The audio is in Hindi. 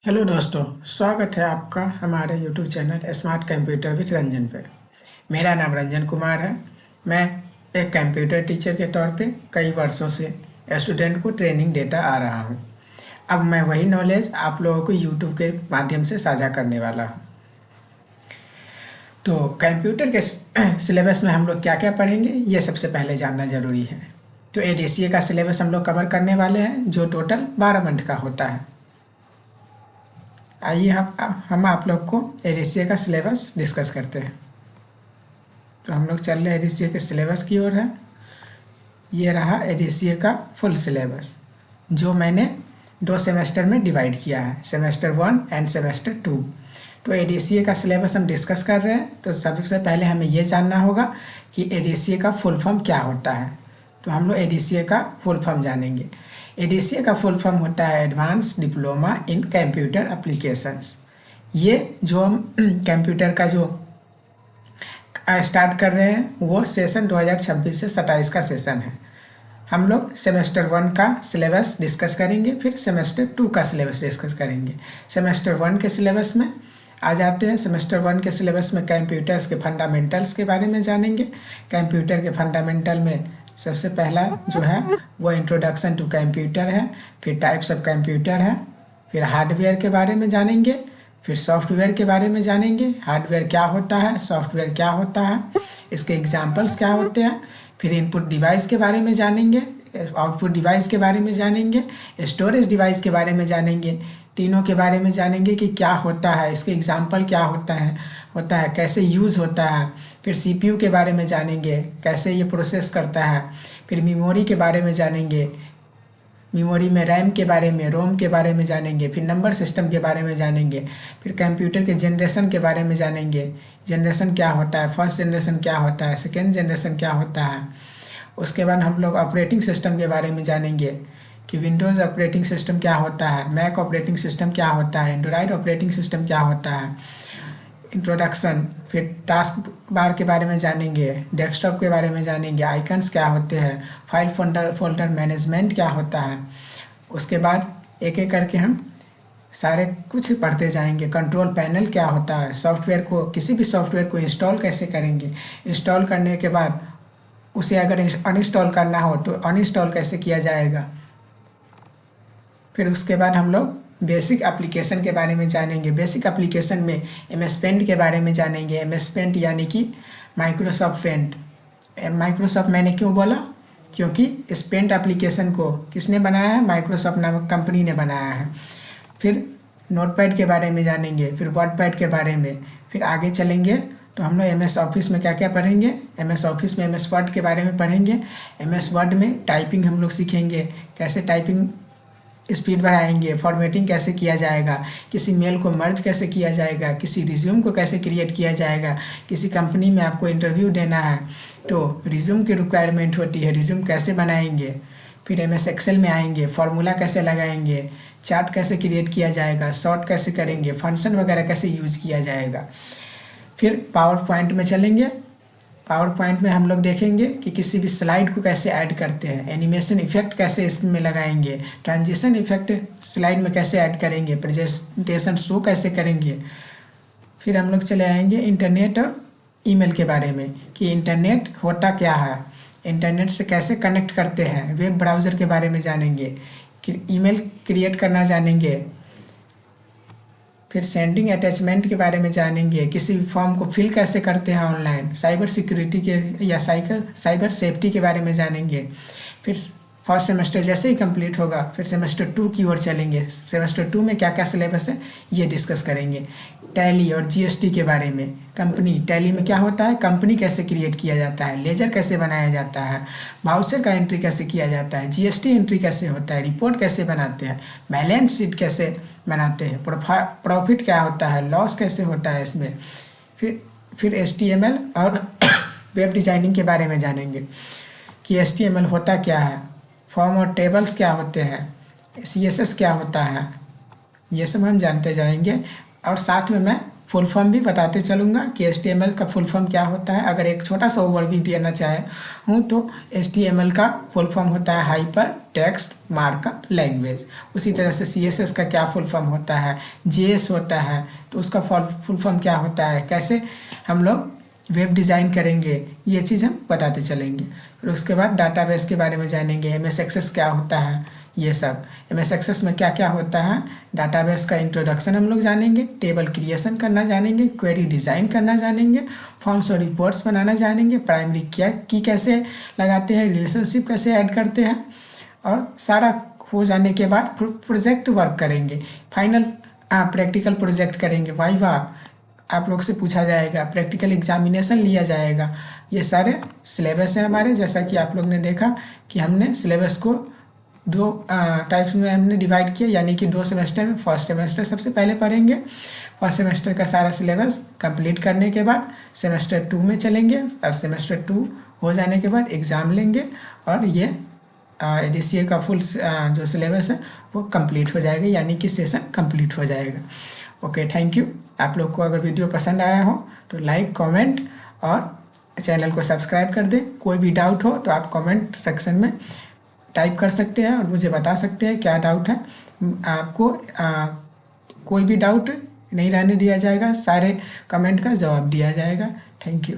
हेलो दोस्तों, स्वागत है आपका हमारे YouTube channel smart computer with Ranjan पे। मेरा नाम रंजन कुमार है। मैं एक कंप्यूटर टीचर के तौर पे कई वर्षों से स्टूडेंट को ट्रेनिंग देता आ रहा हूँ। अब मैं वही नॉलेज आप लोगों को यूट्यूब के माध्यम से साझा करने वाला हूँ। तो कंप्यूटर के सिलेबस में हम लोग क्या क्या पढ़ेंगे, ये सबसे पहले जानना ज़रूरी है। तो एडीसीए का सिलेबस हम लोग कवर करने वाले हैं, जो टोटल 12 मंथ का होता है। आइए हम आप लोग को एडीसीए का सिलेबस डिस्कस करते हैं। तो हम लोग चल रहे हैं एडीसीए के सिलेबस की ओर है। ये रहा एडीसीए का फुल सिलेबस, जो मैंने 2 सेमेस्टर में डिवाइड किया है, सेमेस्टर 1 एंड सेमेस्टर 2। तो एडीसीए का सिलेबस हम डिस्कस कर रहे हैं। तो सबसे पहले हमें ये जानना होगा कि एडीसीए का फुल फॉर्म क्या होता है। तो हम लोग एडीसीए का फुल फॉर्म जानेंगे। एडीसीए का फुल फॉर्म होता है advance diploma in computer applications. ये जो हम कंप्यूटर का जो स्टार्ट कर रहे हैं वो सेशन 2026 से 27 का सेशन है। हम लोग सेमेस्टर 1 का सिलेबस डिस्कस करेंगे, फिर सेमेस्टर 2 का सिलेबस डिस्कस करेंगे। सेमेस्टर 1 के सिलेबस में आ जाते हैं। सेमेस्टर 1 के सिलेबस में कंप्यूटर्स के फंडामेंटल्स के बारे में जानेंगे। कंप्यूटर के फंडामेंटल में सबसे पहला जो है वो इंट्रोडक्शन टू कंप्यूटर है, फिर टाइप्स ऑफ कंप्यूटर है, फिर हार्डवेयर के बारे में जानेंगे, फिर सॉफ्टवेयर के बारे में जानेंगे। हार्डवेयर क्या होता है, सॉफ्टवेयर क्या होता है, इसके एग्जाम्पल्स क्या होते हैं। फिर इनपुट डिवाइस के बारे में जानेंगे, आउटपुट डिवाइस के बारे में जानेंगे, स्टोरेज डिवाइस के बारे में जानेंगे। तीनों के बारे में जानेंगे कि क्या होता है, इसके एग्जाम्पल क्या होता है कैसे यूज़ होता है। फिर सीपीयू के बारे में जानेंगे, कैसे ये प्रोसेस करता है। फिर मेमोरी के बारे में जानेंगे, मेमोरी में रैम के बारे में, रोम के बारे में जानेंगे। फिर नंबर सिस्टम के बारे में जानेंगे। फिर कंप्यूटर के जनरेशन के बारे में जानेंगे, जनरेशन क्या होता है, फर्स्ट जनरेशन क्या होता है, सेकेंड जनरेशन क्या होता है। उसके बाद हम लोग ऑपरेटिंग सिस्टम के बारे में जानेंगे कि विंडोज़ ऑपरेटिंग सिस्टम क्या होता है, मैक ऑपरेटिंग सिस्टम क्या होता है, एंड्रॉयड ऑपरेटिंग सिस्टम क्या होता है। इंट्रोडक्शन, फिर टास्क बार के बारे में जानेंगे, डेस्कटॉप के बारे में जानेंगे, आइकन्स क्या होते हैं, फाइल फोल्डर मैनेजमेंट क्या होता है। उसके बाद एक एक करके हम सारे कुछ पढ़ते जाएंगे। कंट्रोल पैनल क्या होता है, सॉफ्टवेयर को, किसी भी सॉफ्टवेयर को इंस्टॉल कैसे करेंगे, इंस्टॉल करने के बाद उसे अगर अनइंस्टॉल करना हो तो अनइंस्टॉल कैसे किया जाएगा। फिर उसके बाद हम लोग बेसिक एप्लीकेशन के बारे में जानेंगे। बेसिक एप्लीकेशन में एमएस पेंट के बारे में जानेंगे। एमएस पेंट यानी कि माइक्रोसॉफ्ट पेंट। माइक्रोसॉफ्ट मैंने क्यों बोला, क्योंकि इस पेंट एप्लीकेशन को किसने बनाया है, माइक्रोसॉफ्ट नामक कंपनी ने बनाया है। फिर नोटपैड के बारे में जानेंगे, फिर वर्डपैड के बारे में। फिर आगे चलेंगे तो हम लोग एमएस ऑफिस में क्या क्या पढ़ेंगे, एमएस ऑफिस में एमएस वर्ड के बारे में पढ़ेंगे। एमएस वर्ड में टाइपिंग हम लोग सीखेंगे, कैसे टाइपिंग स्पीड बढ़ाएंगे, फॉर्मेटिंग कैसे किया जाएगा, किसी मेल को मर्ज कैसे किया जाएगा, किसी रिज्यूम को कैसे क्रिएट किया जाएगा। किसी कंपनी में आपको इंटरव्यू देना है तो रिज्यूम की रिक्वायरमेंट होती है, रिज्यूम कैसे बनाएंगे। फिर एमएस एक्सेल में आएंगे, फार्मूला कैसे लगाएंगे, चार्ट कैसे क्रिएट किया जाएगा, सॉर्ट कैसे करेंगे, फंक्शन वगैरह कैसे यूज़ किया जाएगा। फिर पावर पॉइंट में चलेंगे। पावर पॉइंट में हम लोग देखेंगे कि किसी भी स्लाइड को कैसे ऐड करते हैं, एनिमेशन इफेक्ट कैसे इसमें लगाएंगे, ट्रांजिशन इफेक्ट स्लाइड में कैसे ऐड करेंगे, प्रेजेंटेशन शो कैसे करेंगे। फिर हम लोग चले आएंगे इंटरनेट और ईमेल के बारे में कि इंटरनेट होता क्या है, इंटरनेट से कैसे कनेक्ट करते हैं, वेब ब्राउज़र के बारे में जानेंगे, कि ईमेल क्रिएट करना जानेंगे। फिर सेंडिंग अटैचमेंट के बारे में जानेंगे, किसी फॉर्म को फिल कैसे करते हैं ऑनलाइन, साइबर सिक्योरिटी के या साइबर सेफ्टी के बारे में जानेंगे। फिर फर्स्ट सेमेस्टर जैसे ही कंप्लीट होगा फिर सेमेस्टर 2 की ओर चलेंगे। सेमेस्टर 2 में क्या क्या सिलेबस है ये डिस्कस करेंगे। टैली और जीएसटी के बारे में, कंपनी टैली में क्या होता है, कंपनी कैसे क्रिएट किया जाता है, लेजर कैसे बनाया जाता है, वाउचर का एंट्री कैसे किया जाता है, जीएसटी एंट्री कैसे होता है, रिपोर्ट कैसे बनाते हैं, बैलेंस शीट कैसे बनाते हैं, प्रॉफिट क्या होता है, लॉस कैसे होता है इसमें। फिर एचटीएमएल और वेब डिज़ाइनिंग के बारे में जानेंगे कि एचटीएमएल होता क्या है, फॉर्म और टेबल्स क्या होते हैं, सीएसएस क्या होता है, ये सब हम जानते जाएंगे। और साथ में मैं फुल फॉर्म भी बताते चलूँगा कि HTML का फुल फॉर्म क्या होता है। अगर एक छोटा सा ओवरव्यू देना चाहे हूँ तो HTML का फुल फॉर्म होता है हाइपर टेक्स्ट मार्कअप लैंग्वेज। उसी तरह से CSS का क्या फुल फॉर्म होता है, JS होता है तो उसका फुल फॉर्म क्या होता है, कैसे हम लोग वेब डिज़ाइन करेंगे, ये चीज़ हम बताते चलेंगे। फिर उसके बाद डाटाबेस के बारे में जानेंगे, MS एक्सेस क्या होता है, ये सब MS एक्सेस में क्या क्या होता है, डाटाबेस का इंट्रोडक्शन हम लोग जानेंगे, टेबल क्रिएशन करना जानेंगे, क्वेरी डिज़ाइन करना जानेंगे, फॉर्म्स और रिपोर्ट्स बनाना जानेंगे, प्राइमरी क्या की कैसे लगाते हैं, रिलेशनशिप कैसे ऐड करते हैं, और सारा हो जाने के बाद प्रोजेक्ट वर्क करेंगे, फाइनल प्रैक्टिकल प्रोजेक्ट करेंगे, वाइवा आप लोग से पूछा जाएगा, प्रैक्टिकल एग्जामिनेशन लिया जाएगा। ये सारे सिलेबस हैं हमारे। जैसा कि आप लोग ने देखा कि हमने सिलेबस को 2 टाइप्स में हमने डिवाइड किया, यानी कि 2 सेमेस्टर में। फर्स्ट सेमेस्टर सबसे पहले पढ़ेंगे, फर्स्ट सेमेस्टर का सारा सिलेबस कंप्लीट करने के बाद सेमेस्टर 2 में चलेंगे, और सेमेस्टर 2 हो जाने के बाद एग्ज़ाम लेंगे, और ये ADCA का फुल जो सिलेबस है वो कंप्लीट हो जाएगा, यानी कि सेशन कंप्लीट हो जाएगा। Okay, thank you. आप लोग को अगर वीडियो पसंद आया हो तो लाइक, कमेंट और चैनल को सब्सक्राइब कर दें। कोई भी डाउट हो तो आप कमेंट सेक्शन में टाइप कर सकते हैं और मुझे बता सकते हैं क्या डाउट है। आपको कोई भी डाउट नहीं रहने दिया जाएगा, सारे कमेंट का जवाब दिया जाएगा। Thank you.